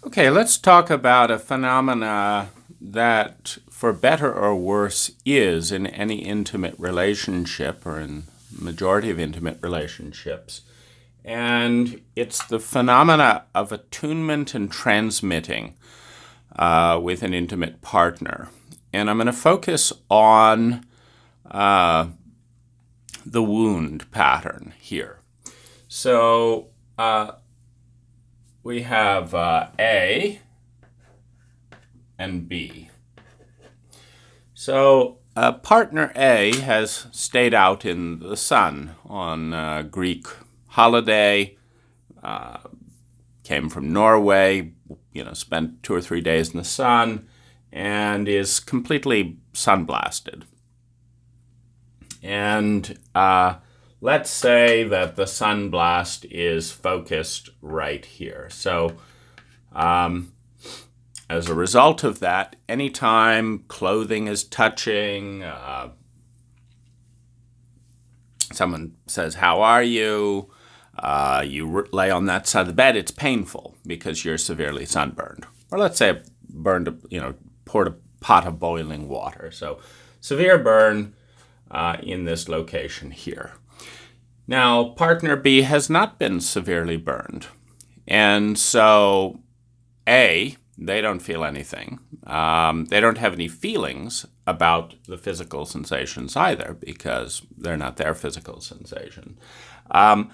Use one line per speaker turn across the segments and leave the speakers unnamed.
Okay, let's talk about a phenomena that, for better or worse, is in any intimate relationship or in majority of intimate relationships. And it's the phenomena of attunement and transmitting with an intimate partner. And I'm going to focus on the wound pattern here. So we have A and B. So partner A has stayed out in the sun on a Greek holiday, came from Norway, spent 2 or 3 days in the sun, and is completely sunblasted. And let's say that the sunblast is focused right here. So as a result of that, anytime clothing is touching, someone says, "How are you?" You lay on that side of the bed, it's painful because you're severely sunburned. Or let's say poured a pot of boiling water. So severe burn in this location here. Now, partner B has not been severely burned. And so, A, they don't feel anything. They don't have any feelings about the physical sensations either because they're not their physical sensation. If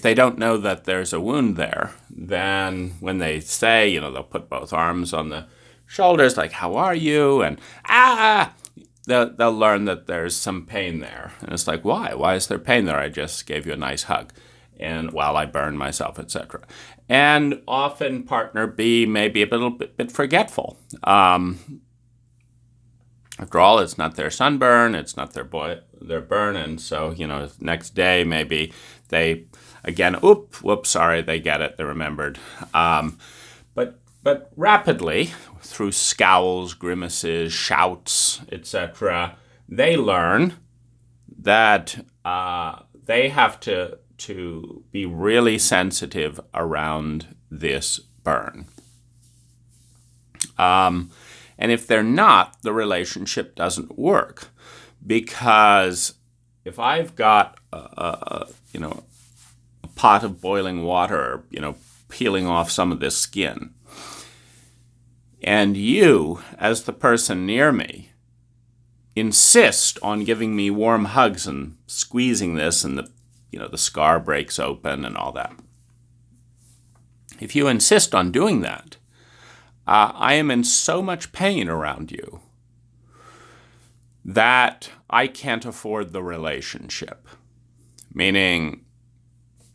they don't know that there's a wound there, then when they say, they'll put both arms on the shoulders, like, "How are you?" and they'll learn that there's some pain there. And it's like, why? Why is there pain there? I just gave you a nice hug. And while I burned myself, etc. And often partner B may be a little bit forgetful. After all, it's not their sunburn, it's not their burn, and so, next day maybe they, again, whoops, sorry, they get it, they remembered. But rapidly, through scowls, grimaces, shouts, etc., they learn that they have to be really sensitive around this burn. And if they're not, the relationship doesn't work. Because if I've got a pot of boiling water, peeling off some of this skin, and you, as the person near me, insist on giving me warm hugs and squeezing this, and the scar breaks open and all that. If you insist on doing that, I am in so much pain around you that I can't afford the relationship. Meaning,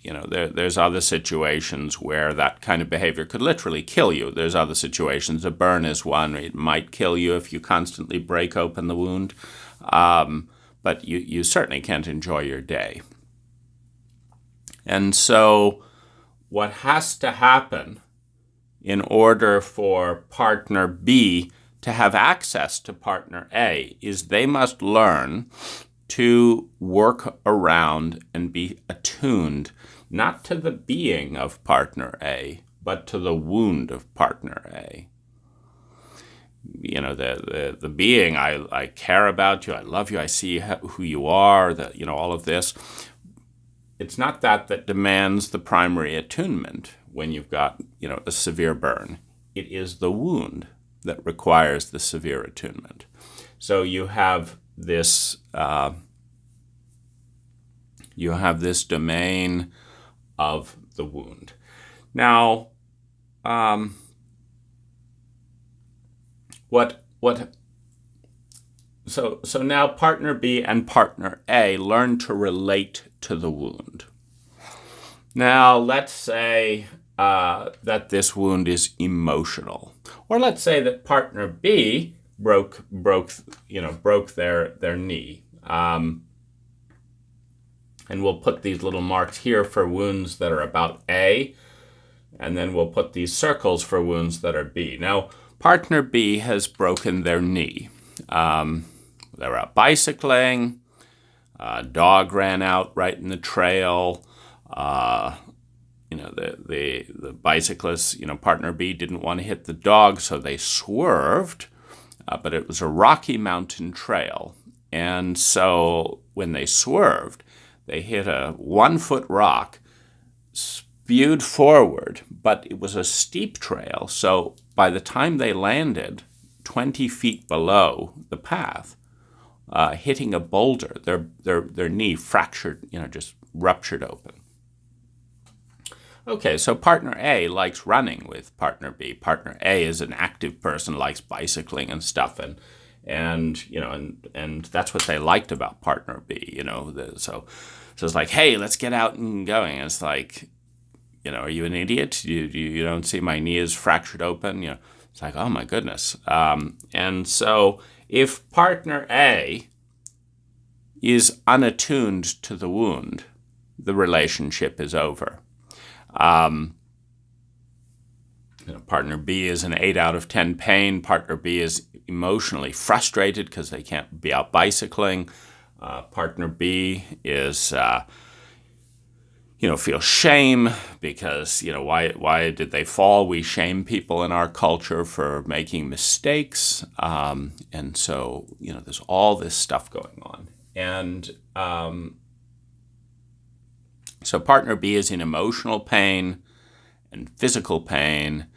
there's other situations where that kind of behavior could literally kill you. There's other situations, a burn is one. It might kill you if you constantly break open the wound. But you certainly can't enjoy your day. And so what has to happen in order for partner B to have access to partner A is they must learn to work around and be attuned, not to the being of partner A, but to the wound of partner A. The being, I care about you, I love you, I see who you are, all of this. It's not that demands the primary attunement when you've got, a severe burn. It is the wound that requires the severe attunement. So you have this domain of the wound. Now, So now partner B and partner A learn to relate to the wound. Now, let's say that this wound is emotional, or let's say that partner B broke their knee, and we'll put these little marks here for wounds that are about A, and then we'll put these circles for wounds that are B. Now, Partner B has broken their knee. They were out bicycling. A dog ran out right in the trail. The bicyclist, partner B didn't want to hit the dog, so they swerved. But it was a rocky mountain trail. And so when they swerved, they hit a 1-foot rock, spewed forward, but it was a steep trail. So by the time they landed 20 feet below the path, hitting a boulder, their knee fractured, just ruptured open. Okay, so partner A likes running with partner B. Partner A is an active person, likes bicycling and stuff, and that's what they liked about partner B. So it's like, hey, let's get out and going. And it's like, are you an idiot? You don't see my knee is fractured open? It's like, oh my goodness. And so if partner A is unattuned to the wound, the relationship is over. Partner B is an 8 out of 10 pain. Partner B is emotionally frustrated because they can't be out bicycling. Partner B is, feel shame because, why did they fall? We shame people in our culture for making mistakes. And so, there's all this stuff going on. And so partner B is in emotional pain and physical pain,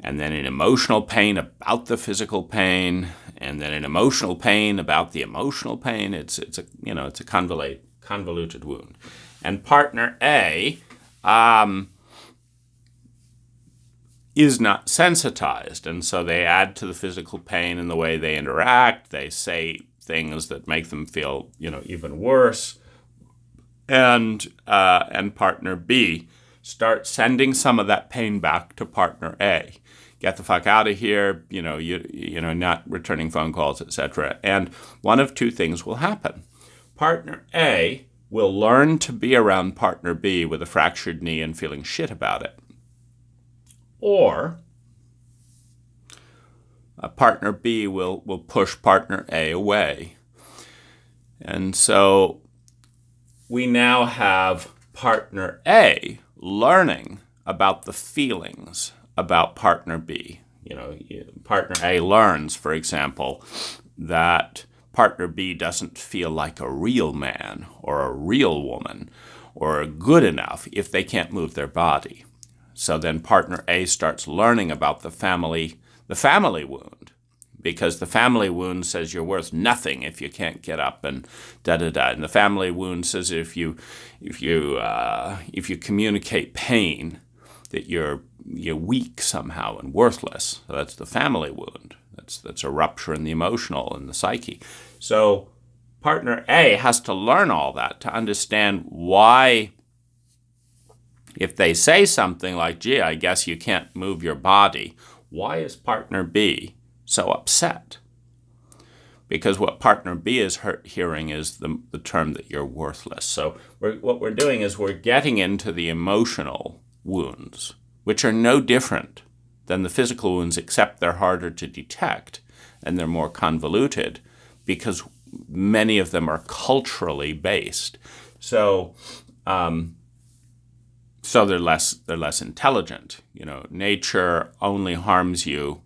and then in emotional pain about the physical pain, and then in emotional pain about the emotional pain. It's a convoluted wound. And partner A is not sensitized, and so they add to the physical pain in the way they interact. They say things that make them feel, even worse. And partner B starts sending some of that pain back to partner A. Get the fuck out of here, not returning phone calls, etc. And one of two things will happen. Partner A will learn to be around partner B with a fractured knee and feeling shit about it. Or partner B will push partner A away. And so we now have partner A learning about the feelings about partner B. Partner A learns, for example, that partner B doesn't feel like a real man or a real woman or good enough if they can't move their body. So then partner A starts learning about the family wound, because the family wound says you're worth nothing if you can't get up and da-da-da. And the family wound says if you communicate pain, that you're weak somehow and worthless. So that's the family wound. That's a rupture in the emotional and the psyche. So partner A has to learn all that to understand why, if they say something like, gee, I guess you can't move your body, why is partner B so upset? Because what partner B is hearing is the term that you're worthless. So what we're doing is we're getting into the emotional wounds, which are no different than the physical wounds, except they're harder to detect and they're more convoluted because many of them are culturally based. So they're less intelligent. Nature only harms you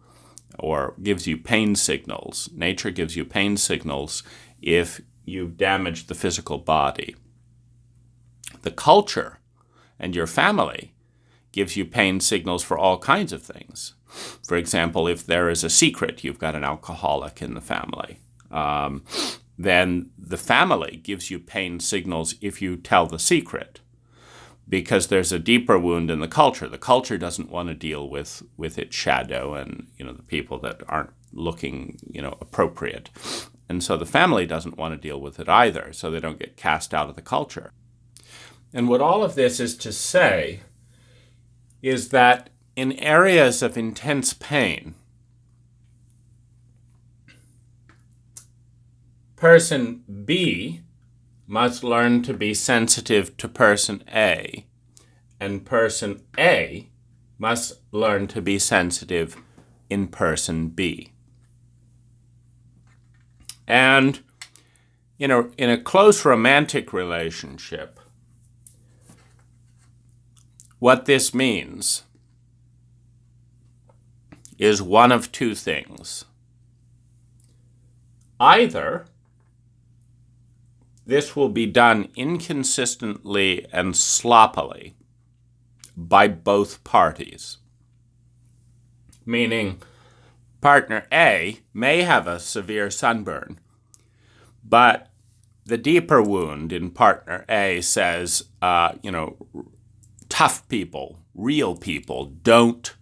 or gives you pain signals. Nature gives you pain signals if you've damaged the physical body. The culture and your family gives you pain signals for all kinds of things. For example, if there is a secret, you've got an alcoholic in the family, then the family gives you pain signals if you tell the secret, because there's a deeper wound in the culture. The culture doesn't want to deal with its shadow and the people that aren't looking appropriate. And so the family doesn't want to deal with it either, so they don't get cast out of the culture. And what all of this is to say is that in areas of intense pain, person B must learn to be sensitive to person A, and person A must learn to be sensitive in person B. And, in a close romantic relationship, what this means is one of two things. Either this will be done inconsistently and sloppily by both parties, meaning partner A may have a severe sunburn, but the deeper wound in partner A says, tough people, real people, don't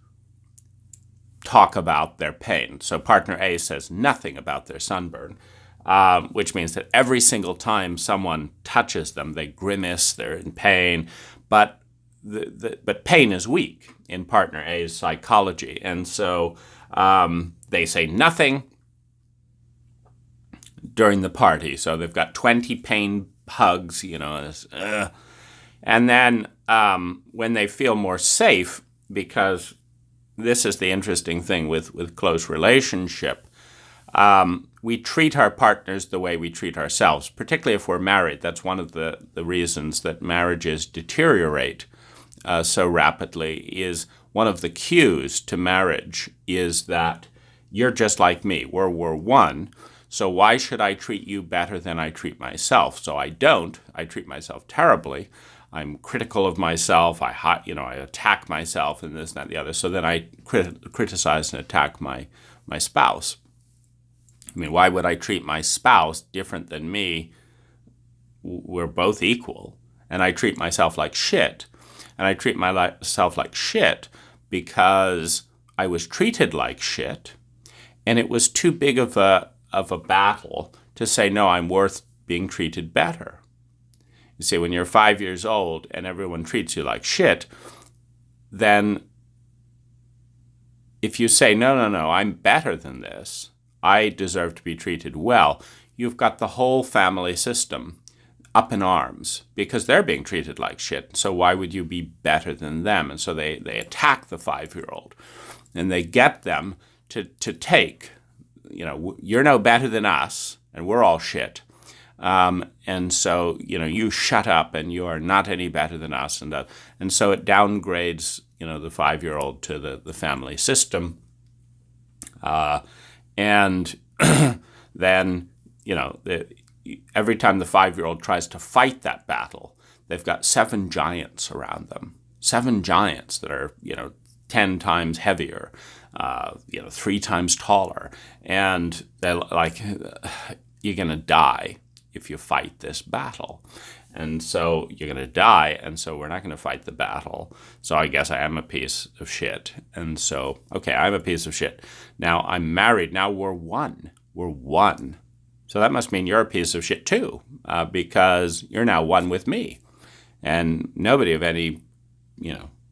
talk about their pain. So partner A says nothing about their sunburn, which means that every single time someone touches them, they grimace, they're in pain, but pain is weak in partner A's psychology. And so they say nothing during the party. So they've got 20 pain hugs, and then when they feel more safe, because this is the interesting thing with close relationship, we treat our partners the way we treat ourselves, particularly if we're married. That's one of the reasons that marriages deteriorate so rapidly. Is one of the cues to marriage is that you're just like me. We're one. So why should I treat you better than I treat myself? So I don't. I treat myself terribly. I'm critical of myself. I attack myself and this and that and the other. So then I criticize and attack my spouse. I mean, why would I treat my spouse different than me? We're both equal. And I treat myself like shit. And I treat myself like shit because I was treated like shit. And it was too big of a battle to say, no, I'm worth being treated better. You see, when you're 5 years old and everyone treats you like shit, then if you say, no, I'm better than this, I deserve to be treated well, you've got the whole family system up in arms because they're being treated like shit. So why would you be better than them? And so they attack the 5-year-old and they get them to take, you're no better than us and we're all shit. And so, you shut up and you are not any better than us. And so it downgrades, the 5-year-old to the family system. And then, every time the 5-year-old tries to fight that battle, they've got 7 giants around them. 7 giants that are, 10 times heavier, 3 times taller. And they're like, you're going to die if you fight this battle. And so you're going to die, and so we're not going to fight the battle. So I guess I am a piece of shit. And so, okay, I'm a piece of shit. Now I'm married. Now we're one. We're one. So that must mean you're a piece of shit too, because you're now one with me. And nobody of any,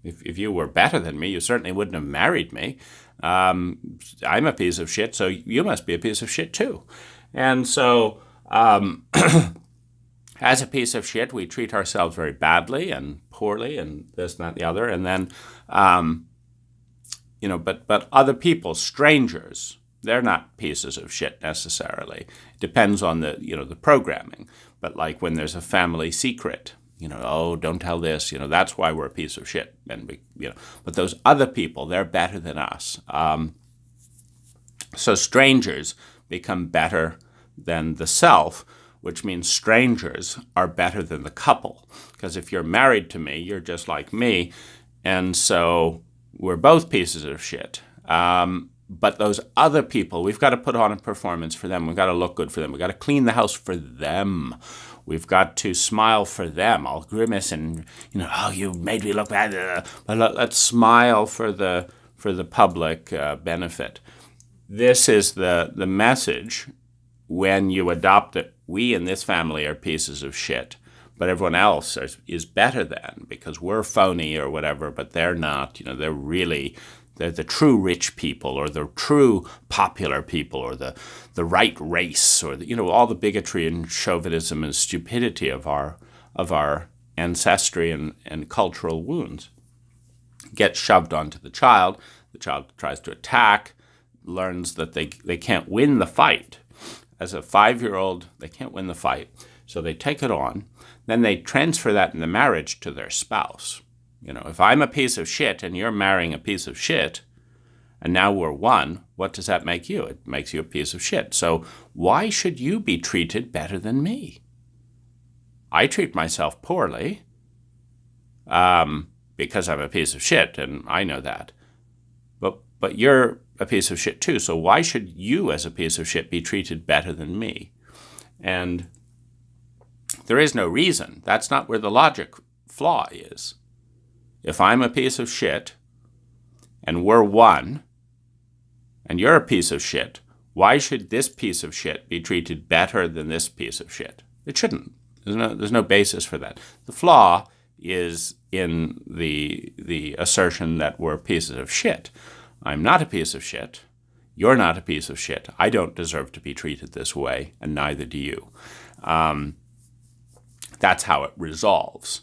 if you were better than me, you certainly wouldn't have married me. I'm a piece of shit, so you must be a piece of shit too. And so as a piece of shit, we treat ourselves very badly and poorly and this and that and the other. And then, but other people, strangers, they're not pieces of shit necessarily. It depends on the programming. But like when there's a family secret, oh, don't tell this, that's why we're a piece of shit. And but those other people, they're better than us. So strangers become better than the self, which means strangers are better than the couple. Because if you're married to me, you're just like me. And so we're both pieces of shit. But those other people, we've got to put on a performance for them. We've got to look good for them. We've got to clean the house for them. We've got to smile for them. I'll grimace and, oh, you made me look bad. But let's smile for the public benefit. This is the message when you adopt it. We in this family are pieces of shit, but everyone else is better than, because we're phony or whatever, but they're not. They're the true rich people, or the true popular people, or the right race, or all the bigotry and chauvinism and stupidity of our ancestry and cultural wounds get shoved onto the child. The child tries to attack. learns that they can't win the fight. As a 5-year-old, they can't win the fight. So they take it on. Then they transfer that in the marriage to their spouse. If I'm a piece of shit and you're marrying a piece of shit, and now we're one, what does that make you? It makes you a piece of shit. So why should you be treated better than me? I treat myself poorly because I'm a piece of shit, and I know that. But you're a piece of shit too, so why should you as a piece of shit be treated better than me? And there is no reason. That's not where the logic flaw is. If I'm a piece of shit and we're one and you're a piece of shit, why should this piece of shit be treated better than this piece of shit? It shouldn't. There's no basis for that. The flaw is in the assertion that we're pieces of shit. I'm not a piece of shit. You're not a piece of shit. I don't deserve to be treated this way, and neither do you. That's how it resolves.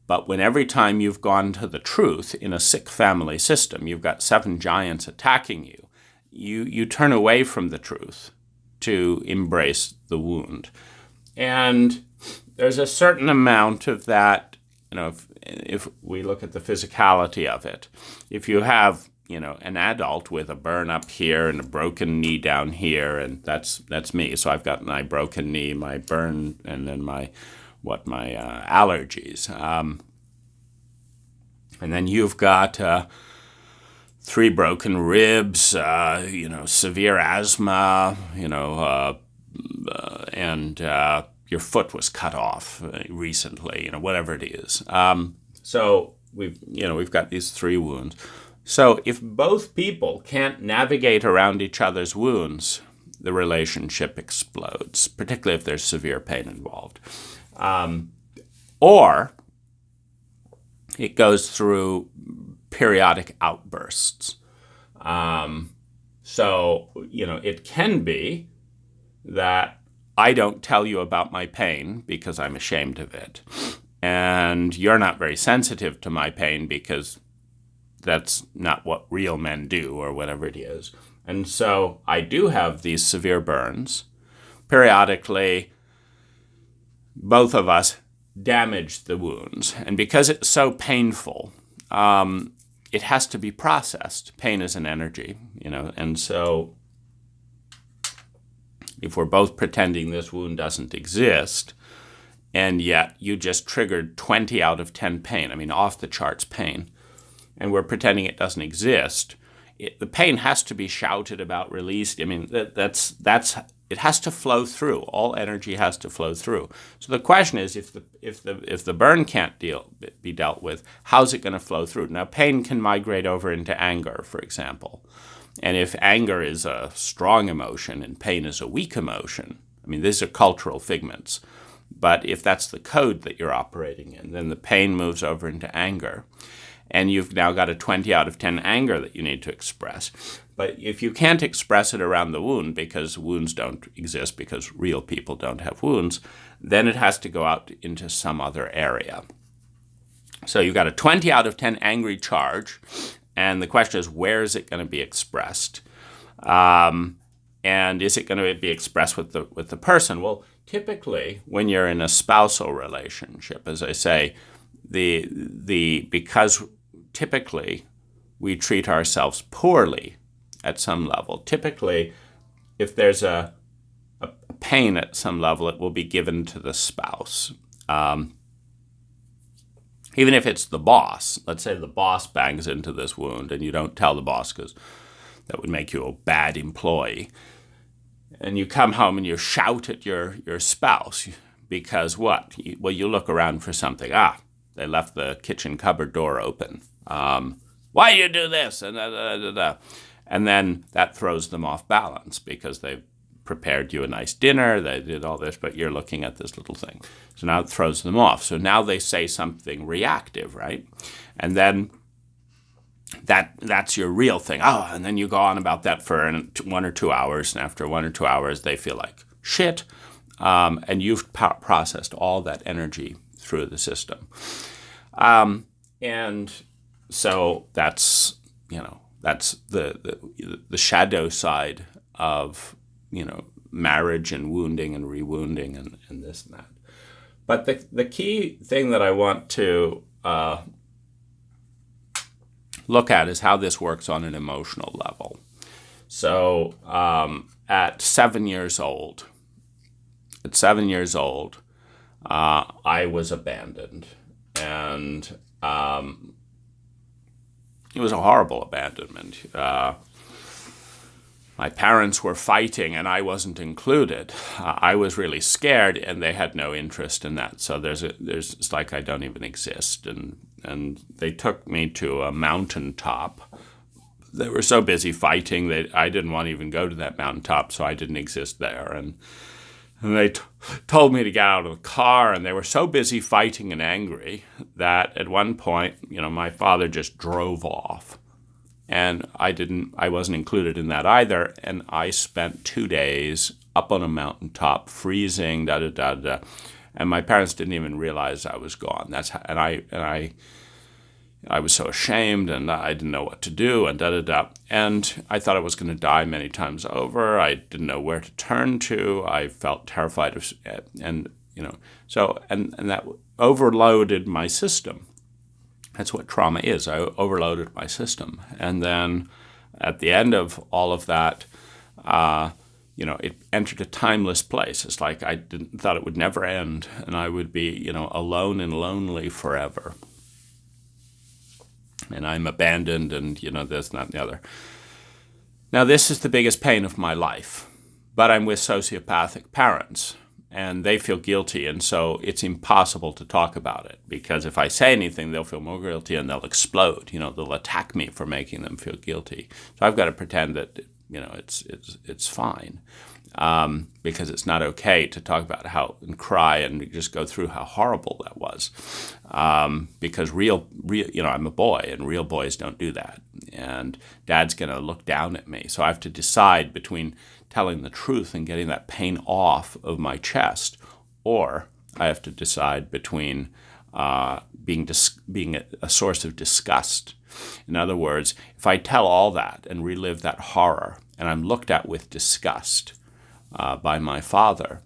But when every time you've gone to the truth in a sick family system, you've got 7 giants attacking you, you turn away from the truth to embrace the wound. And there's a certain amount of that, if we look at the physicality of it. If you have an adult with a burn up here and a broken knee down here, and that's me. So I've got my broken knee, my burn, and then my allergies. And then you've got 3 broken ribs, severe asthma, and your foot was cut off recently, whatever it is. So we've got these 3 wounds. So if both people can't navigate around each other's wounds, the relationship explodes, particularly if there's severe pain involved. Or it goes through periodic outbursts. So it can be that I don't tell you about my pain because I'm ashamed of it. And you're not very sensitive to my pain because that's not what real men do, or whatever it is. And so I do have these severe burns. Periodically, both of us damage the wounds. And because it's so painful, it has to be processed. Pain is an energy, and so if we're both pretending this wound doesn't exist, and yet you just triggered 20 out of 10 pain, off the charts pain, and we're pretending it doesn't exist, the pain has to be shouted about, released. It has to flow through. All energy has to flow through. So the question is, if the burn can't be dealt with, how's it going to flow through? Now, pain can migrate over into anger, for example. And if anger is a strong emotion and pain is a weak emotion, these are cultural figments. But if that's the code that you're operating in, then the pain moves over into anger. And you've now got a 20 out of 10 anger that you need to express. But if you can't express it around the wound because wounds don't exist, because real people don't have wounds, then it has to go out into some other area. So you've got a 20 out of 10 angry charge, and the question is, where is it going to be expressed? And is it going to be expressed with the person? Well, typically, when you're in a spousal relationship, as I say, because typically we treat ourselves poorly at some level. Typically, if there's a pain at some level, it will be given to the spouse. Even if it's the boss. Let's say the boss bangs into this wound and you don't tell the boss because that would make you a bad employee. And you come home and you shout at your spouse because what? Well, you look around for something. They left the kitchen cupboard door open. Why do you do this? And then that throws them off balance because they've prepared you a nice dinner, they did all this, but you're looking at this little thing. So now it throws them off. So now they say something reactive, right? And then that's your real thing. And then you go on about that for 1 or 2 hours, and after 1 or 2 hours, they feel like shit, and you've processed all that energy through the system. And so that's, That's the shadow side of, marriage and wounding and rewounding and this and that. But the key thing that I want to look at is how this works on an emotional level. So at 7 years old, I was abandoned, and it was a horrible abandonment. My parents were fighting, and I wasn't included. I was really scared, and they had no interest in that. So it's like I don't even exist. And they took me to a mountaintop. They were so busy fighting that I didn't want to even go to that mountaintop, so I didn't exist there. And they told me to get out of the car, and they were so busy fighting and angry that at one point, my father just drove off. And I wasn't included in that either. And I spent 2 days up on a mountaintop, freezing, and my parents didn't even realize I was gone. I was so ashamed, and I didn't know what to do, and And I thought I was going to die many times over. I didn't know where to turn to. I felt terrified of, and that overloaded my system. That's what trauma is. I overloaded my system. And then at the end of all of that, it entered a timeless place. It's like I thought it would never end, and I would be, alone and lonely forever. And I'm abandoned, and, this, that, and the other. Now, this is the biggest pain of my life, but I'm with sociopathic parents, and they feel guilty, and so it's impossible to talk about it, because if I say anything, they'll feel more guilty, and they'll explode. They'll attack me for making them feel guilty. So I've got to pretend that, it's fine, because it's not okay to talk about how and cry and just go through how horrible that was, because real, I'm a boy, and real boys don't do that, and Dad's going to look down at me. So I have to decide between telling the truth and getting that pain off of my chest, or I have to decide between being a source of disgust. In other words, if I tell all that and relive that horror, and I'm looked at with disgust by my father,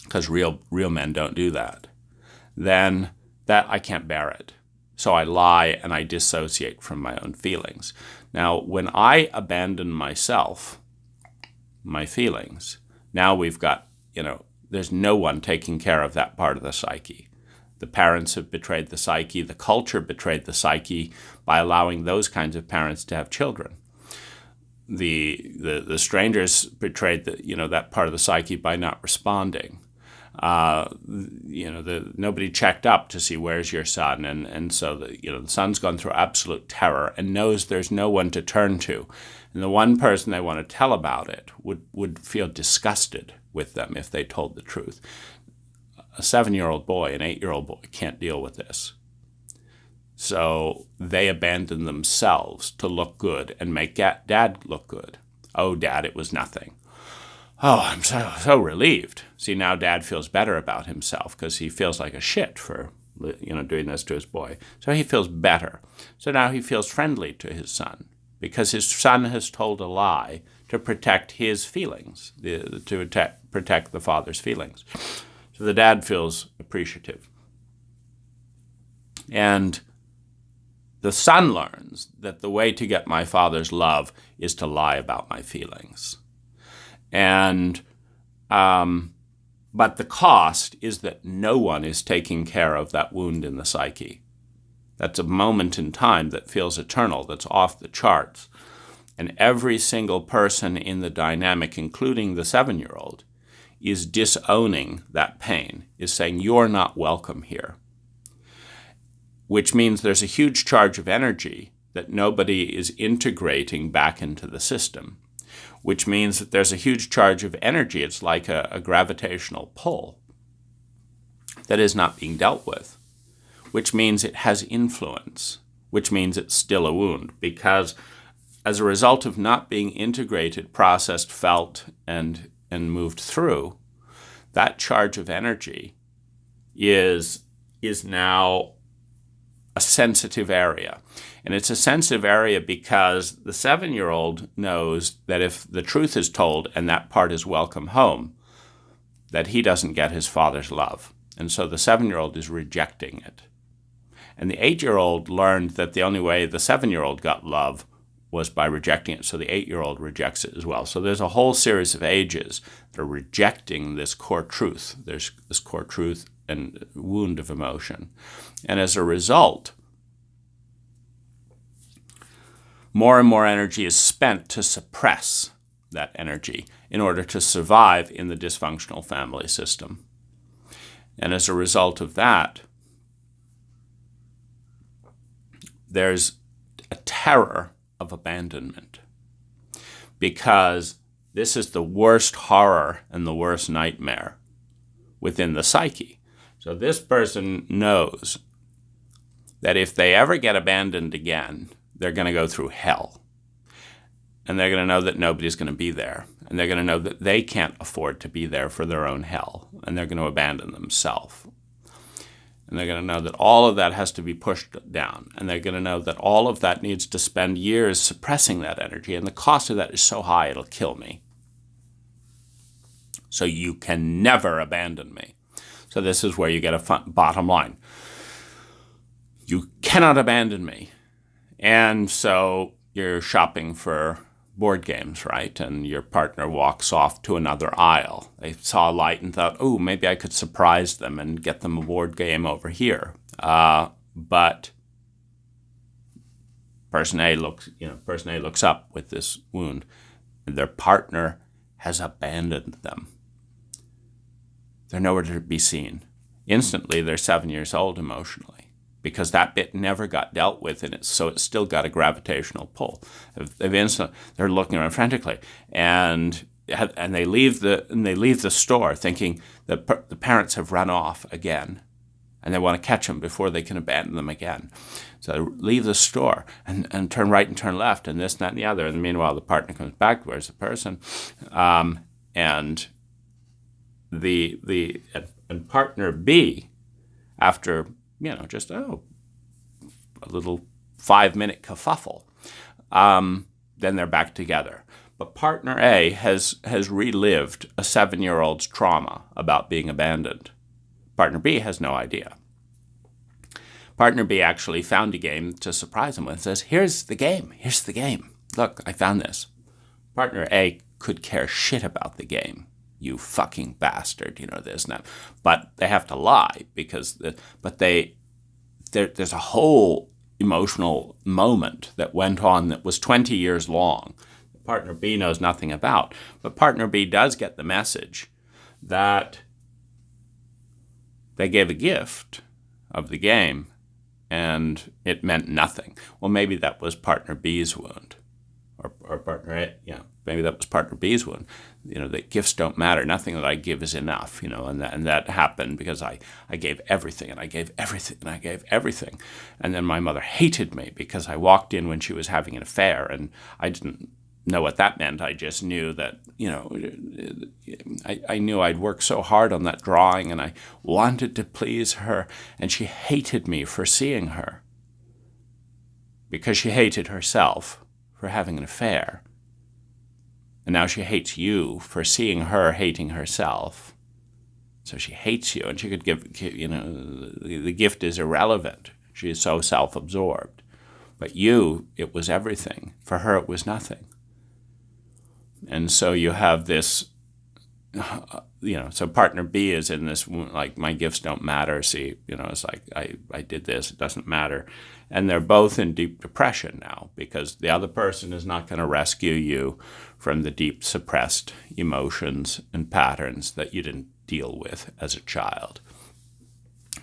because real men don't do that, then that I can't bear it. So I lie and I dissociate from my own feelings. Now, when I abandon myself, my feelings, now we've got, there's no one taking care of that part of the psyche. The parents have betrayed the psyche. The culture betrayed the psyche by allowing those kinds of parents to have children. The strangers betrayed that part of the psyche by not responding. Nobody checked up to see where's your son, and so the son's gone through absolute terror and knows there's no one to turn to, and the one person they want to tell about it would feel disgusted with them if they told the truth. A 7-year-old boy, an 8-year-old boy can't deal with this, so they abandon themselves to look good and make Dad look good. Oh, Dad, it was nothing. Oh, I'm so relieved. See, now Dad feels better about himself because he feels like a shit for, doing this to his boy. So he feels better. So now he feels friendly to his son because his son has told a lie to protect his feelings, to protect the father's feelings. So the dad feels appreciative. And the son learns that the way to get my father's love is to lie about my feelings. And but the cost is that no one is taking care of that wound in the psyche. That's a moment in time that feels eternal, that's off the charts. And every single person in the dynamic, including the 7-year-old, is disowning that pain, is saying, you're not welcome here. Which means there's a huge charge of energy that nobody is integrating back into the system. Which means that there's a huge charge of energy. It's like a gravitational pull that is not being dealt with, which means it has influence, which means it's still a wound, because as a result of not being integrated, processed, felt, and moved through, that charge of energy is now a sensitive area. And it's a sensitive area because the 7-year-old knows that if the truth is told and that part is welcome home, that he doesn't get his father's love. And so the 7-year-old is rejecting it. And the 8-year-old learned that the only way the 7-year-old got love was by rejecting it. So the 8-year-old rejects it as well. So there's a whole series of ages that are rejecting this core truth. There's this core truth and wound of emotion. And as a result, more and more energy is spent to suppress that energy in order to survive in the dysfunctional family system. And as a result of that, there's a terror of abandonment, because this is the worst horror and the worst nightmare within the psyche. So this person knows that if they ever get abandoned again, they're going to go through hell. And they're going to know that nobody's going to be there. And they're going to know that they can't afford to be there for their own hell. And they're going to abandon themselves. And they're going to know that all of that has to be pushed down. And they're going to know that all of that needs to spend years suppressing that energy. And the cost of that is so high, it'll kill me. So you can never abandon me. So this is where you get a bottom line. You cannot abandon me. And so you're shopping for board games, right? And your partner walks off to another aisle. They saw a light and thought, oh, maybe I could surprise them and get them a board game over here. But person A looks up with this wound, and their partner has abandoned them. They're nowhere to be seen. Instantly, they're 7 years old emotionally, because that bit never got dealt with, and so it's still got a gravitational pull. They're looking around frantically, and they leave the store thinking that the parents have run off again, and they want to catch them before they can abandon them again. So they leave the store and turn right and turn left, and this, and that, and the other. And meanwhile, the partner comes back. Where's the person? And partner B, after just a little 5-minute kerfuffle, then they're back together. But partner A has relived a 7-year-old's trauma about being abandoned. Partner B has no idea. Partner B actually found a game to surprise him with and says, here's the game. Look, I found this. Partner A could care shit about the game. You fucking bastard, this and that. But they have to lie because there's a whole emotional moment that went on that was 20 years long. Partner B knows nothing about. But partner B does get the message that they gave a gift of the game and it meant nothing. Well, maybe that was partner B's wound. Or partner A, maybe that was partner B's wound. That gifts don't matter. Nothing that I give is enough, and that happened because I gave everything, and I gave everything, and I gave everything. And then my mother hated me because I walked in when she was having an affair, and I didn't know what that meant. I just knew that, I knew I'd worked so hard on that drawing, and I wanted to please her, and she hated me for seeing her because she hated herself for having an affair. And now she hates you for seeing her hating herself. So she hates you, and she could give, the gift is irrelevant. She is so self-absorbed. But you, it was everything. For her, it was nothing. And so you have this, so partner B is in this, like, my gifts don't matter. See, it's like, I did this, it doesn't matter. And they're both in deep depression now because the other person is not going to rescue you from the deep suppressed emotions and patterns that you didn't deal with as a child,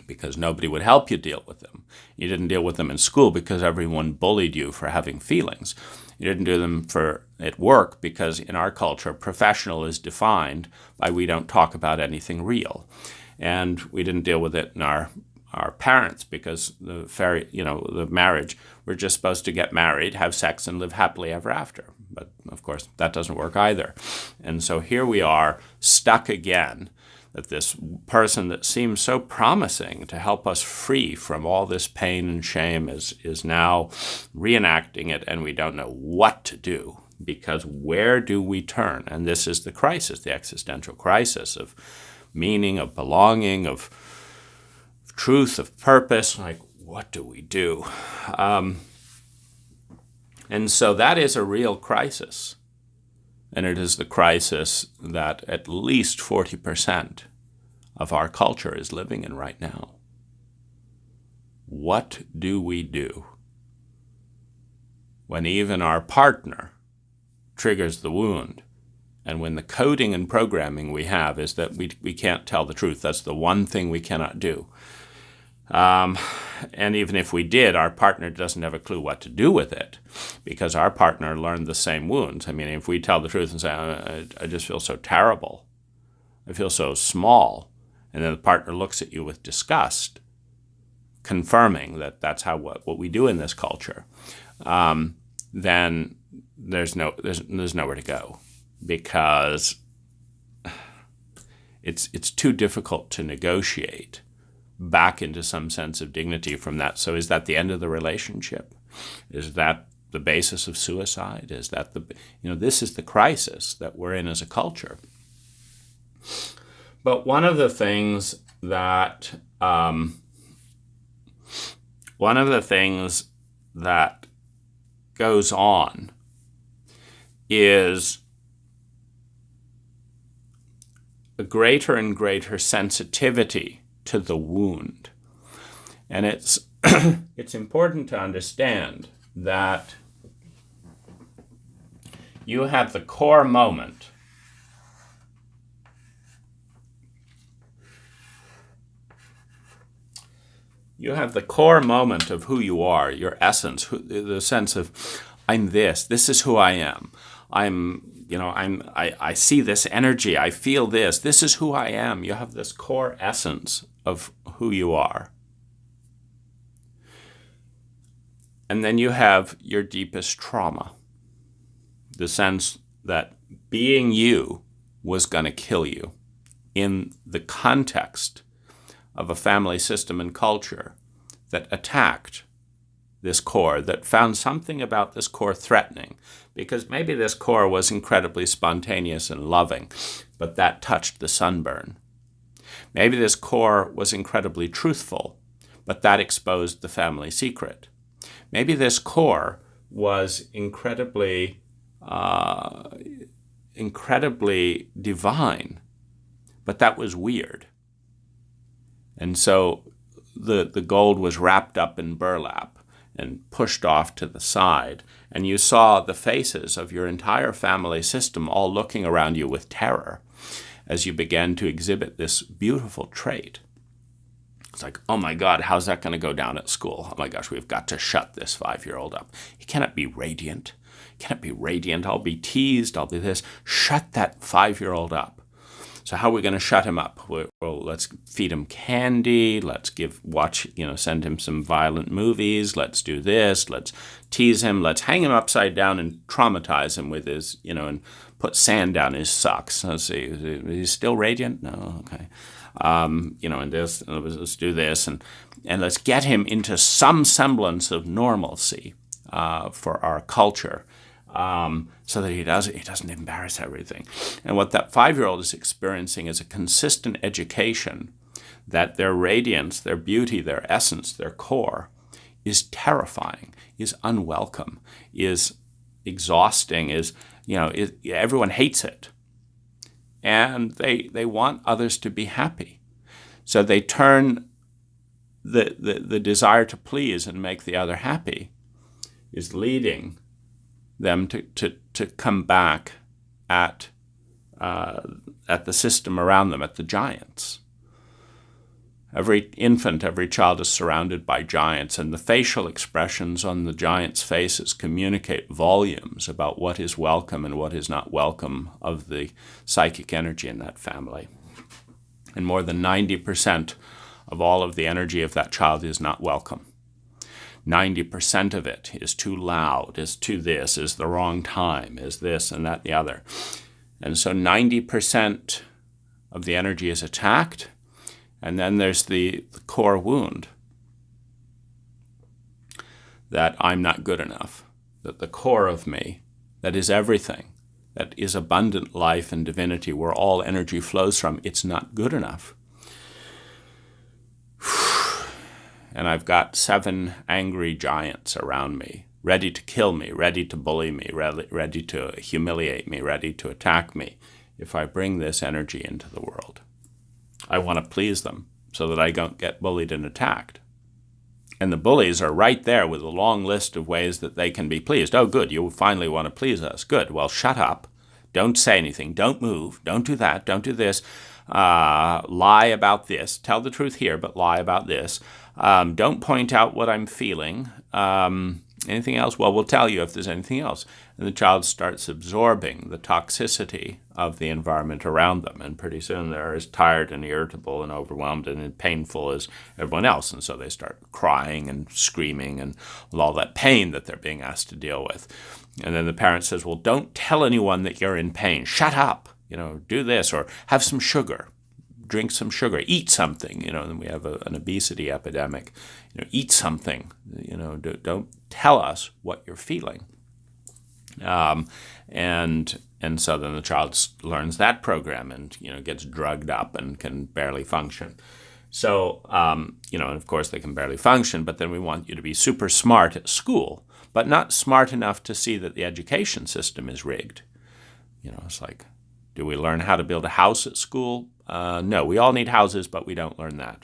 because nobody would help you deal with them. You didn't deal with them in school because everyone bullied you for having feelings. You didn't do them at work because in our culture, professional is defined by we don't talk about anything real. And we didn't deal with it in our parents because the marriage, we're just supposed to get married, have sex, and live happily ever after. But of course, that doesn't work either. And so here we are, stuck again. that this person that seems so promising to help us free from all this pain and shame is now reenacting it, and we don't know what to do, because where do we turn? And this is the crisis, the existential crisis of meaning, of belonging, of truth, of purpose. Like, what do we do? And so that is a real crisis. And it is the crisis that at least 40% of our culture is living in right now. What do we do when even our partner triggers the wound, and when the coding and programming we have is that we can't tell the truth? That's the one thing we cannot do. And even if we did, our partner doesn't have a clue what to do with it, because our partner learned the same wounds. I mean, if we tell the truth and say, I just feel so terrible, I feel so small, and then the partner looks at you with disgust, confirming that that's what we do in this culture, then there's nowhere to go, because it's too difficult to negotiate back into some sense of dignity from that. So is that the end of the relationship? Is that the basis of suicide? Is that this is the crisis that we're in as a culture. But one of the things that goes on is a greater and greater sensitivity to the wound. And it's it's important to understand that you have the core moment of who you are, your essence, the sense of, I'm this is who I am. I see this energy, I feel this is who I am. You have this core essence of who you are. And then you have your deepest trauma, the sense that being you was going to kill you in the context of a family system and culture that attacked this core, that found something about this core threatening, because maybe this core was incredibly spontaneous and loving, but that touched the sunburn. Maybe this core was incredibly truthful, but that exposed the family secret. Maybe this core was incredibly divine, but that was weird. And so the gold was wrapped up in burlap and pushed off to the side, and you saw the faces of your entire family system all looking around you with terror as you began to exhibit this beautiful trait. It's like, oh my God, how's that going to go down at school? Oh my gosh, we've got to shut this 5-year-old up. He cannot be radiant. He cannot be radiant. I'll be teased. I'll be this. Shut that 5-year-old up. So how are we going to shut him up? Well, let's feed him candy. Let's send him some violent movies. Let's do this. Let's tease him. Let's hang him upside down and traumatize him with his, and put sand down his socks. Let's see, is he still radiant? No, okay. And this, let's do this, and let's get him into some semblance of normalcy for our culture. So that he doesn't embarrass everything. And what that 5-year-old is experiencing is a consistent education that their radiance, their beauty, their essence, their core is terrifying, is unwelcome, is exhausting, everyone hates it. And they want others to be happy. So they turn the desire to please and make the other happy is leading them to come back at the system around them, at the giants. Every infant, every child is surrounded by giants, and the facial expressions on the giants' faces communicate volumes about what is welcome and what is not welcome of the psychic energy in that family. And more than 90% of all of the energy of that child is not welcome. 90% of it is too loud, is too this, is the wrong time, is this and that and the other. And so 90% of the energy is attacked. And then there's the core wound that I'm not good enough, that the core of me, that is everything, that is abundant life and divinity, where all energy flows from, it's not good enough. And I've got 7 angry giants around me, ready to kill me, ready to bully me, ready to humiliate me, ready to attack me if I bring this energy into the world. I want to please them so that I don't get bullied and attacked. And the bullies are right there with a long list of ways that they can be pleased. Oh, good, you finally want to please us. Good, well, shut up. Don't say anything. Don't move. Don't do that. Don't do this. Lie about this. Tell the truth here, but lie about this. Don't point out what I'm feeling. Anything else? Well, we'll tell you if there's anything else. And the child starts absorbing the toxicity of the environment around them. And pretty soon they're as tired and irritable and overwhelmed and painful as everyone else. And so they start crying and screaming and with all that pain that they're being asked to deal with. And then the parent says, well, don't tell anyone that you're in pain. Shut up. Do this, or have some sugar. Drink some sugar. Eat something. And we have an obesity epidemic. Eat something. Don't tell us what you're feeling. And so then the child learns that program and gets drugged up and can barely function. So and of course they can barely function. But then we want you to be super smart at school, but not smart enough to see that the education system is rigged. It's like, do we learn how to build a house at school? No, we all need houses, but we don't learn that.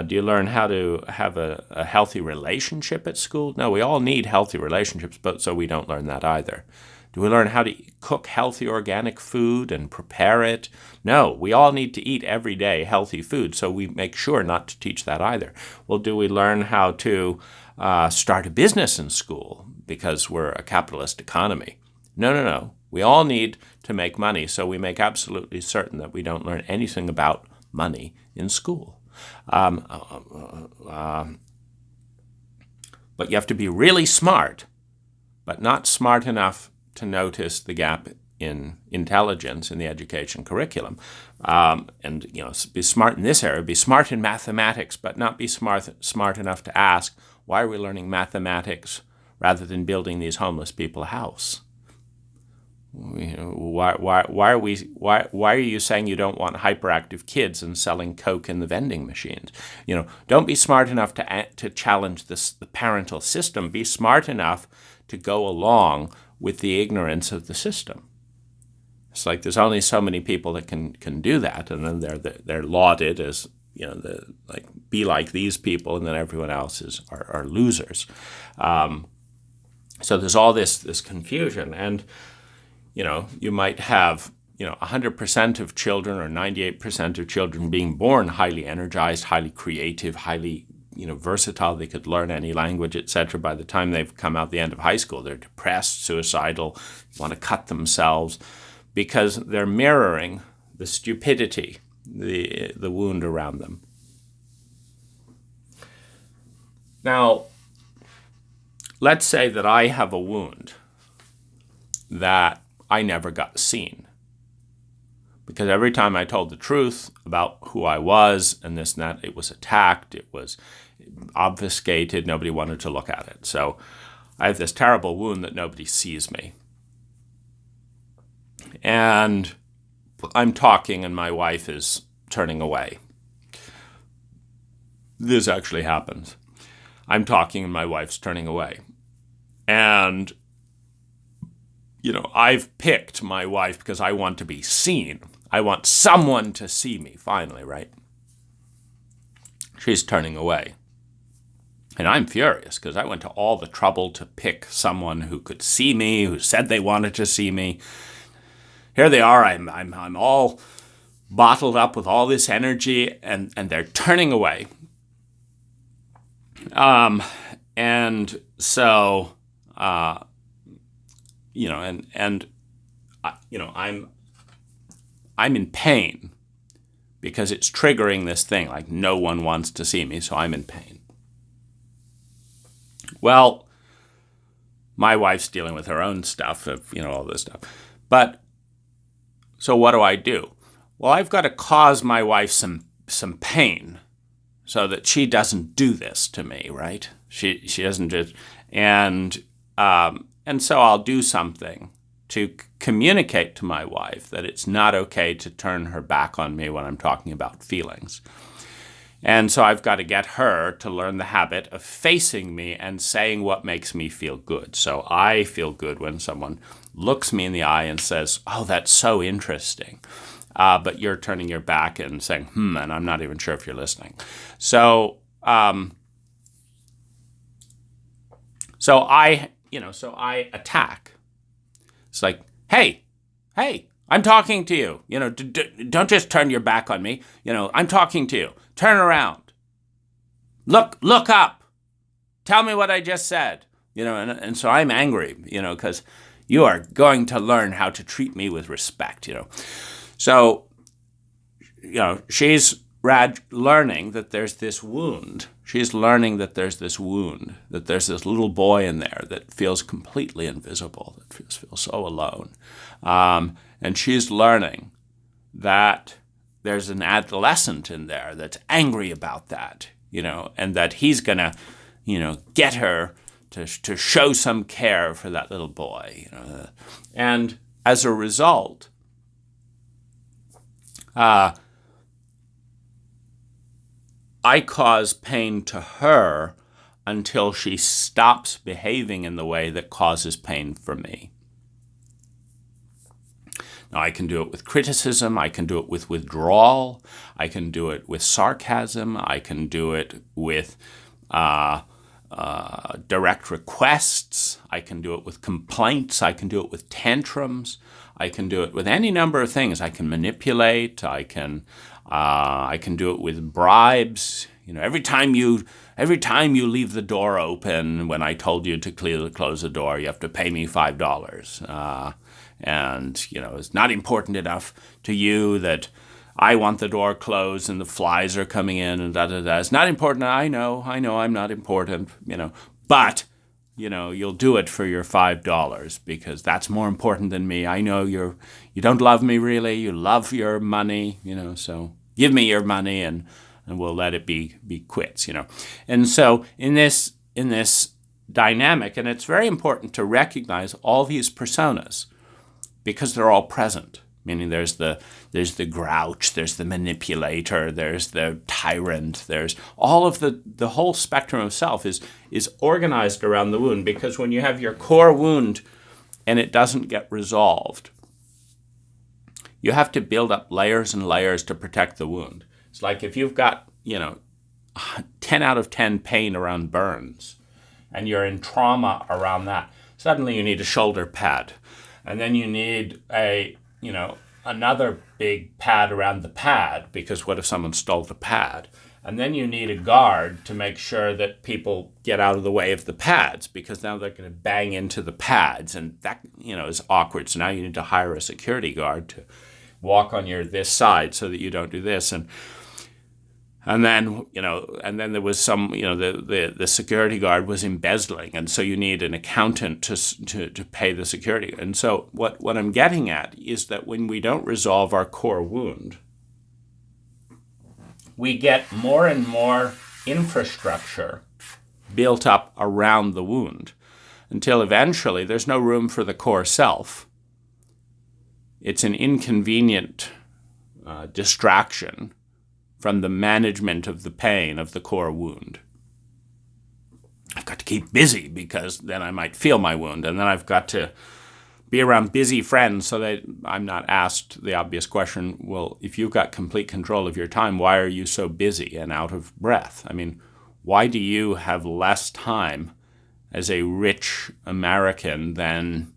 Do you learn how to have a healthy relationship at school? No, we all need healthy relationships, but so we don't learn that either. Do we learn how to cook healthy organic food and prepare it? No, we all need to eat every day healthy food, so we make sure not to teach that either. Well, do we learn how to start a business in school because we're a capitalist economy? No. We all need to make money, so we make absolutely certain that we don't learn anything about money in school. But you have to be really smart, but not smart enough to notice the gap in intelligence in the education curriculum. Be smart in this area, be smart in mathematics, but not be smart enough to ask, why are we learning mathematics rather than building these homeless people a house? Why are you saying you don't want hyperactive kids and selling Coke in the vending machines? Don't be smart enough to challenge the parental system. Be smart enough to go along with the ignorance of the system. It's like there's only so many people that can do that, and then they're lauded as be like these people, and then everyone else are losers. So there's all this confusion, and you might have 100% of children or 98% of children being born highly energized, highly creative, highly versatile. They could learn any language, etc. By the time they've come out the end of high school, they're depressed, suicidal, want to cut themselves because they're mirroring the stupidity, the wound around them. Now, let's say that I have a wound that I never got seen. Because every time I told the truth about who I was and this and that, it was attacked, it was obfuscated, nobody wanted to look at it. So I have this terrible wound that nobody sees me. And I'm talking and my wife is turning away. This actually happens. I'm talking and my wife's turning away. And I've picked my wife because I want to be seen. I want someone to see me, finally, right? She's turning away. And I'm furious because I went to all the trouble to pick someone who could see me, who said they wanted to see me. Here they are, I'm all bottled up with all this energy, and they're turning away. And so... I'm in pain because it's triggering this thing, like no one wants to see me, so I'm in pain. Well, my wife's dealing with her own stuff, all this stuff. But, so what do? well, I've got to cause my wife some pain so that she doesn't do this to me, right? She doesn't just, and so I'll do something to communicate to my wife that it's not okay to turn her back on me when I'm talking about feelings. And so I've got to get her to learn the habit of facing me and saying what makes me feel good. So I feel good when someone looks me in the eye and says, oh, that's so interesting. But you're turning your back and saying, and I'm not even sure if you're listening. So I attack. It's like, hey, I'm talking to you. Don't just turn your back on me. I'm talking to you. Turn around. Look up. Tell me what I just said. And so I'm angry, because you are going to learn how to treat me with respect, So, she's learning that there's this wound. She's learning that there's this wound, that there's this little boy in there that feels completely invisible, that feels so alone. And she's learning that there's an adolescent in there that's angry about that, and that he's going to, get her to show some care for that little boy. And as a result, I cause pain to her until she stops behaving in the way that causes pain for me. Now, I can do it with criticism. I can do it with withdrawal. I can do it with sarcasm. I can do it with direct requests. I can do it with complaints. I can do it with tantrums. I can do it with any number of things. I can manipulate. I can do it with bribes. Every time you leave the door open when I told you to close the door, you have to pay me $5. And it's not important enough to you that I want the door closed and the flies are coming in and da-da-da. It's not important. I know I'm not important, but, you'll do it for your $5 because that's more important than me. I know you don't love me really. You love your money, so give me your money and we'll let it be quits, And so in this dynamic, and it's very important to recognize all these personas because they're all present. Meaning there's the grouch, there's the manipulator, there's the tyrant, there's all of the whole spectrum of self is organized around the wound, because when you have your core wound and it doesn't get resolved, you have to build up layers and layers to protect the wound. It's like if you've got, 10 out of 10 pain around burns and you're in trauma around that, suddenly you need a shoulder pad. And then you need another big pad around the pad, because what if someone stole the pad? And then you need a guard to make sure that people get out of the way of the pads, because now they're going to bang into the pads, and that, is awkward. So now you need to hire a security guard to walk on this side so that you don't do this. And then, there was some, the security guard was embezzling. And so you need an accountant to pay the security. And so what I'm getting at is that when we don't resolve our core wound, we get more and more infrastructure built up around the wound until eventually there's no room for the core self. It's an inconvenient distraction from the management of the pain of the core wound. I've got to keep busy because then I might feel my wound, and then I've got to be around busy friends so that I'm not asked the obvious question, well, if you've got complete control of your time, why are you so busy and out of breath? I mean, why do you have less time as a rich American than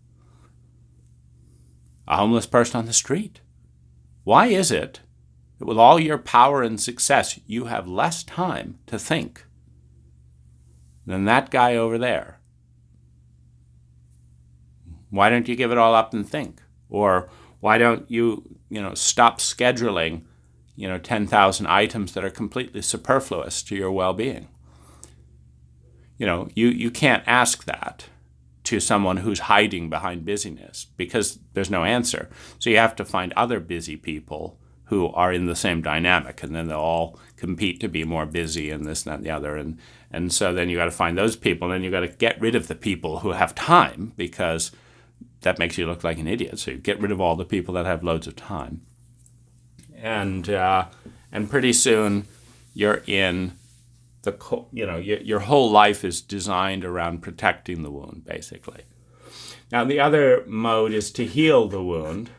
a homeless person on the street? Why is it that with all your power and success, you have less time to think than that guy over there? Why don't you give it all up and think? Or why don't you, stop scheduling, 10,000 items that are completely superfluous to your well-being? You can't ask that to someone who's hiding behind busyness because there's no answer. So you have to find other busy people who are in the same dynamic, and then they'll all compete to be more busy and this, that, and the other. And so then you got to find those people, and then you got to get rid of the people who have time, because that makes you look like an idiot. So you get rid of all the people that have loads of time. And pretty soon you're in your whole life is designed around protecting the wound, basically. Now, the other mode is to heal the wound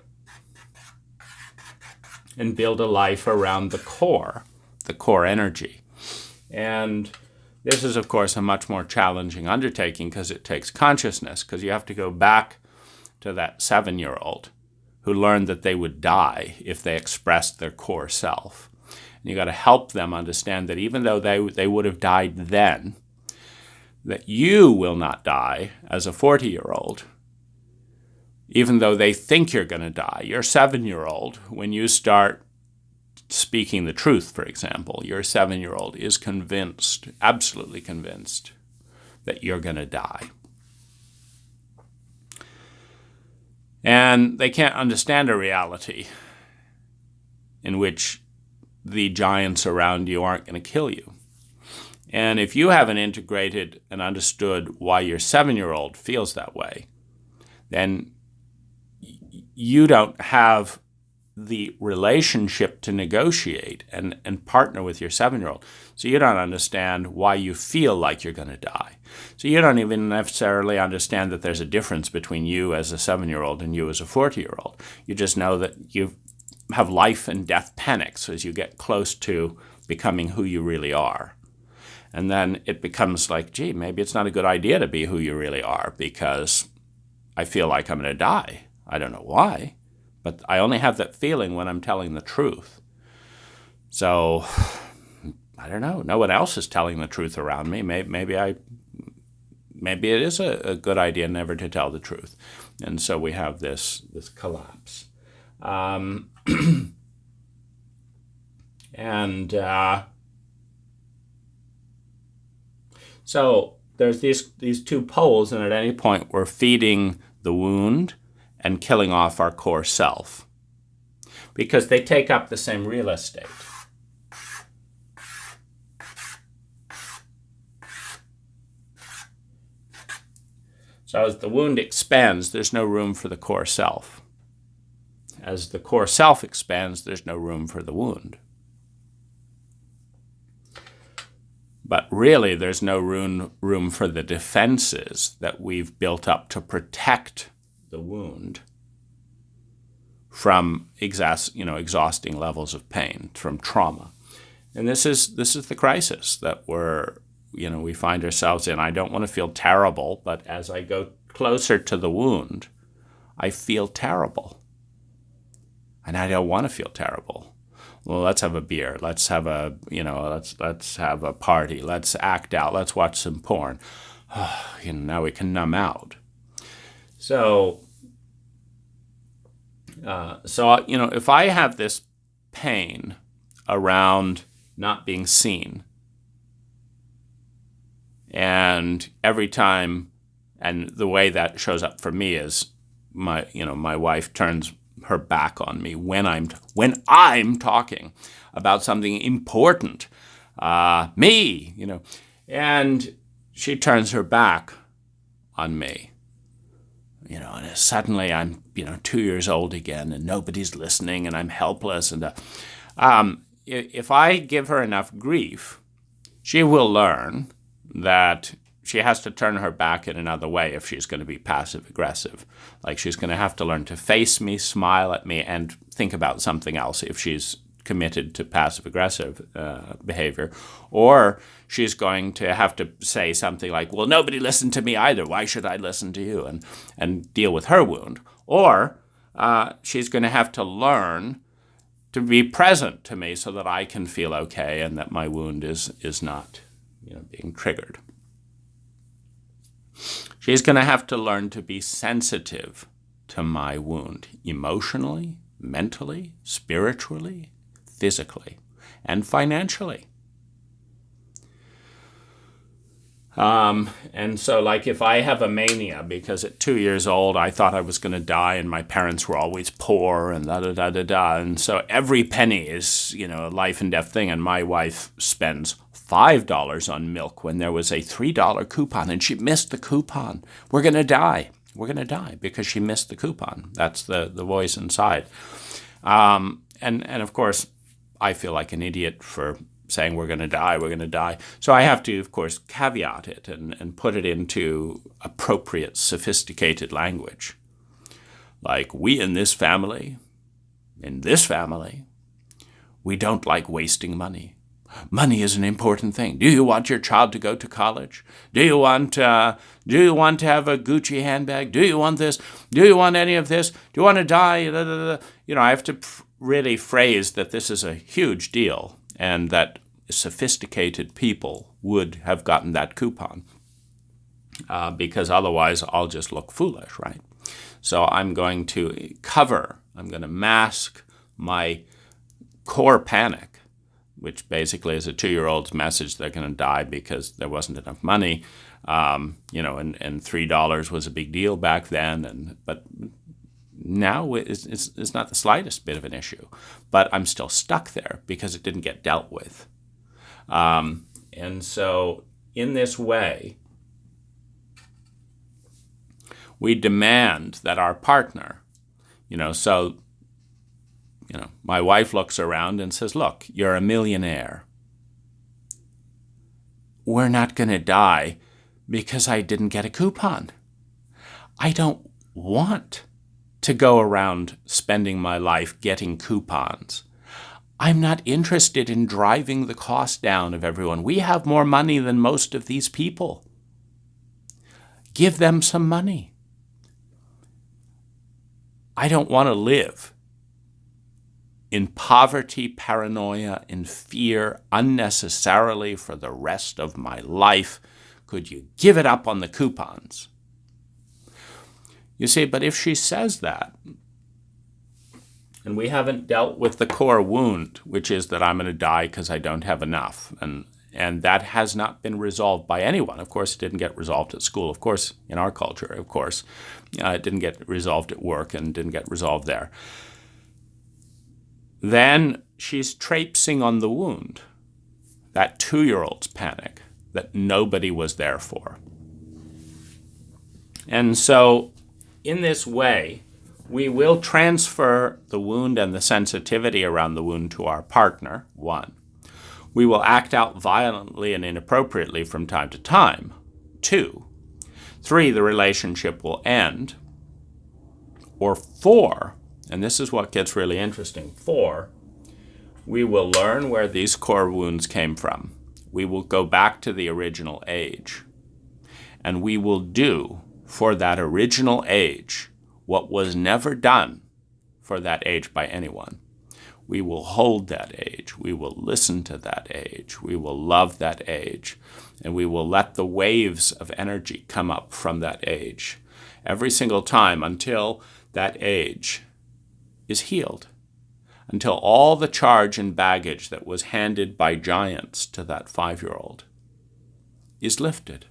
and build a life around the core energy. And this is, of course, a much more challenging undertaking because it takes consciousness, because you have to go back to that 7-year-old who learned that they would die if they expressed their core self. And you got to help them understand that even though they would have died then, that you will not die as a 40-year-old, even though they think you're going to die. Your 7-year-old, when you start speaking the truth, for example, your 7-year-old is convinced, absolutely convinced, that you're going to die. And they can't understand a reality in which the giants around you aren't going to kill you. And if you haven't integrated and understood why your 7-year-old feels that way, then you don't have the relationship to negotiate and partner with your 7-year-old. So you don't understand why you feel like you're going to die. So you don't even necessarily understand that there's a difference between you as a 7-year-old and you as a 40-year-old. You just know that you have life and death panics as you get close to becoming who you really are. And then it becomes like, gee, maybe it's not a good idea to be who you really are because I feel like I'm going to die. I don't know why, but I only have that feeling when I'm telling the truth. So, I don't know. No one else is telling the truth around me. Maybe it is a good idea never to tell the truth. And so we have this collapse. So there's these two poles, and at any point we're feeding the wound and killing off our core self, because they take up the same real estate. So as the wound expands, there's no room for the core self. As the core self expands, there's no room for the wound. But really, there's no room for the defenses that we've built up to protect the wound from exhausting levels of pain, from trauma. And this is the crisis that we find ourselves in. I don't want to feel terrible, but as I go closer to the wound, I feel terrible. And I don't want to feel terrible. Well, let's have a beer. Let's have let's have a party. Let's act out. Let's watch some porn. Now we can numb out. So if I have this pain around not being seen, and every time, and the way that shows up for me is my wife turns her back on me when I'm talking about something important, and she turns her back on me, and suddenly I'm 2 years old again, and nobody's listening, and I'm helpless, and if I give her enough grief, she will learn that she has to turn her back in another way if she's going to be passive-aggressive. Like, she's going to have to learn to face me, smile at me, and think about something else if she's committed to passive-aggressive behavior. Or she's going to have to say something like, well, nobody listened to me either. Why should I listen to you? And deal with her wound. Or she's going to have to learn to be present to me so that I can feel okay and that my wound is not being triggered. She's going to have to learn to be sensitive to my wound, emotionally, mentally, spiritually, physically, and financially. And so, like, if I have a mania because at 2 years old I thought I was going to die and my parents were always poor and da da da da da, and so every penny is, a life and death thing, and my wife spends $5 on milk when there was a $3 coupon and she missed the coupon. We're going to die. We're going to die because she missed the coupon. That's the voice inside. And of course, I feel like an idiot for saying we're going to die, we're going to die. So I have to, of course, caveat it and put it into appropriate, sophisticated language. Like, we in this family, we don't like wasting money. Money is an important thing. Do you want your child to go to college? Do you want to have a Gucci handbag? Do you want this? Do you want any of this? Do you want to die? Da, da, da. I have to really phrase that this is a huge deal and that sophisticated people would have gotten that coupon because otherwise I'll just look foolish, right? So I'm going to mask my core panic, which basically is a 2-year-old's message they're going to die because there wasn't enough money, and $3 was a big deal back then, but now it's not the slightest bit of an issue. But I'm still stuck there because it didn't get dealt with. And so in this way, we demand that our partner, my wife looks around and says, look, you're a millionaire. We're not going to die because I didn't get a coupon. I don't want to go around spending my life getting coupons. I'm not interested in driving the cost down of everyone. We have more money than most of these people. Give them some money. I don't want to live in poverty, paranoia, and fear unnecessarily for the rest of my life. Could you give it up on the coupons? You see, but if she says that, and we haven't dealt with the core wound, which is that I'm going to die because I don't have enough, and that has not been resolved by anyone. Of course, it didn't get resolved at school. Of course, in our culture, of course, it didn't get resolved at work and didn't get resolved there. Then she's traipsing on the wound, that 2-year-old's panic that nobody was there for. And so in this way, we will transfer the wound and the sensitivity around the wound to our partner, 1. We will act out violently and inappropriately from time to time, 2. 3, the relationship will end. Or 4, and this is what gets really interesting, 4, we will learn where these core wounds came from. We will go back to the original age. And we will do for that original age what was never done for that age by anyone. We will hold that age. We will listen to that age. We will love that age. And we will let the waves of energy come up from that age every single time until that age is healed, until all the charge and baggage that was handed by giants to that 5-year-old is lifted.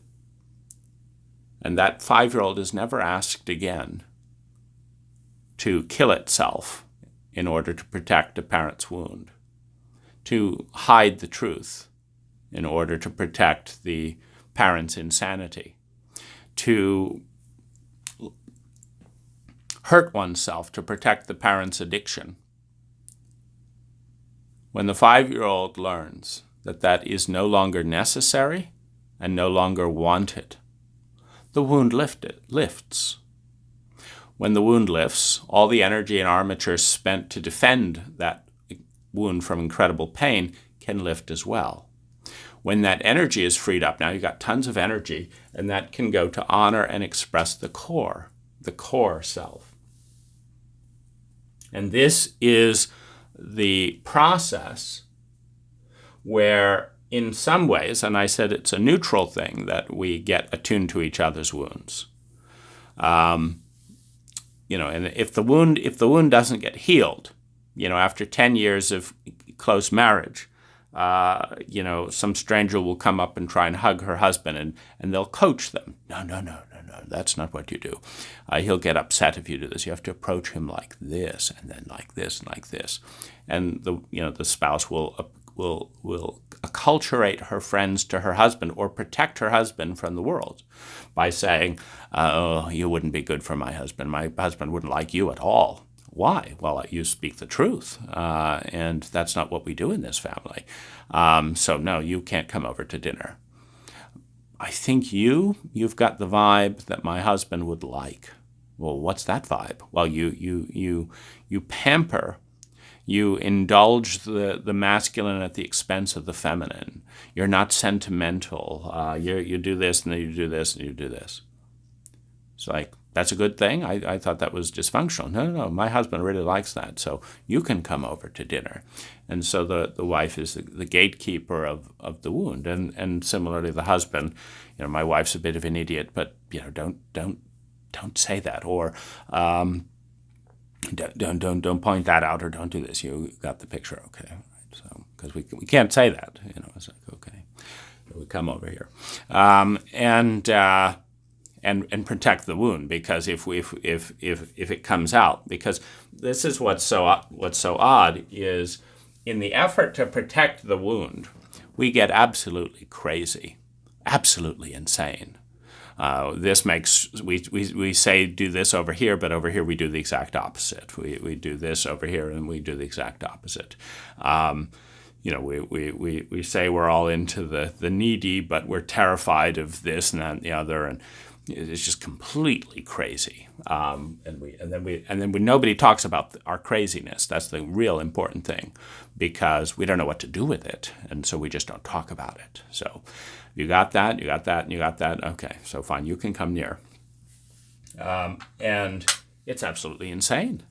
And that 5-year-old is never asked again to kill itself in order to protect a parent's wound, to hide the truth in order to protect the parent's insanity, to hurt oneself to protect the parent's addiction. When the 5-year-old learns that that is no longer necessary and no longer wanted, the wound lifts. When the wound lifts, all the energy and armature spent to defend that wound from incredible pain can lift as well. When that energy is freed up, now you've got tons of energy, and that can go to honor and express the core self. And this is the process where, in some ways, and I said it's a neutral thing that we get attuned to each other's wounds. And if the wound doesn't get healed, after 10 years of close marriage, some stranger will come up and try and hug her husband, and they'll coach them. No, no, no, no, no, that's not what you do. He'll get upset if you do this. You have to approach him like this, and then like this, and like this. And the spouse will acculturate her friends to her husband or protect her husband from the world by saying, oh, you wouldn't be good for my husband. My husband wouldn't like you at all. Why? Well, you speak the truth, and that's not what we do in this family. So no, you can't come over to dinner. I think you've got the vibe that my husband would like. Well, what's that vibe? Well, you pamper. You indulge the masculine at the expense of the feminine. You're not sentimental. You do this, and then you do this, and you do this. It's like, that's a good thing? I thought that was dysfunctional. No, my husband really likes that, so you can come over to dinner. And so the wife is the gatekeeper of the wound. And similarly, the husband, my wife's a bit of an idiot, but don't say that, or don't point that out, or don't do this. You got the picture, okay? So because we can't say that, it's like, okay, we come over here, and protect the wound, because if it comes out, because this is what's so odd is, in the effort to protect the wound, we get absolutely crazy, absolutely insane. This makes we say do this over here, but over here we do the exact opposite. We do this over here, and we do the exact opposite. We say we're all into the needy, but we're terrified of this and that and the other, and it's just completely crazy. And then nobody talks about our craziness. That's the real important thing, because we don't know what to do with it, and so we just don't talk about it. So you got that, you got that, and you got that. Okay, so fine, you can come near. And it's absolutely insane.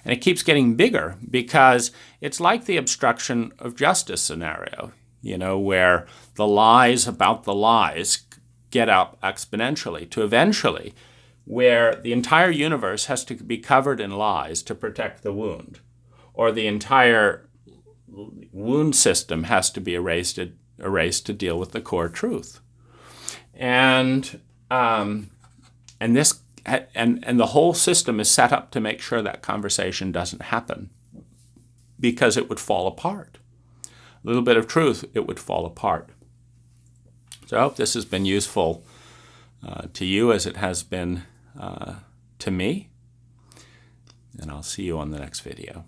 And it keeps getting bigger, because it's like the obstruction of justice scenario, where the lies about the lies get up exponentially to eventually where the entire universe has to be covered in lies to protect the wound, or the entire wound system has to be erased to deal with the core truth. And the whole system is set up to make sure that conversation doesn't happen, because it would fall apart. A little bit of truth, it would fall apart. So I hope this has been useful to you, as it has been to me. And I'll see you on the next video.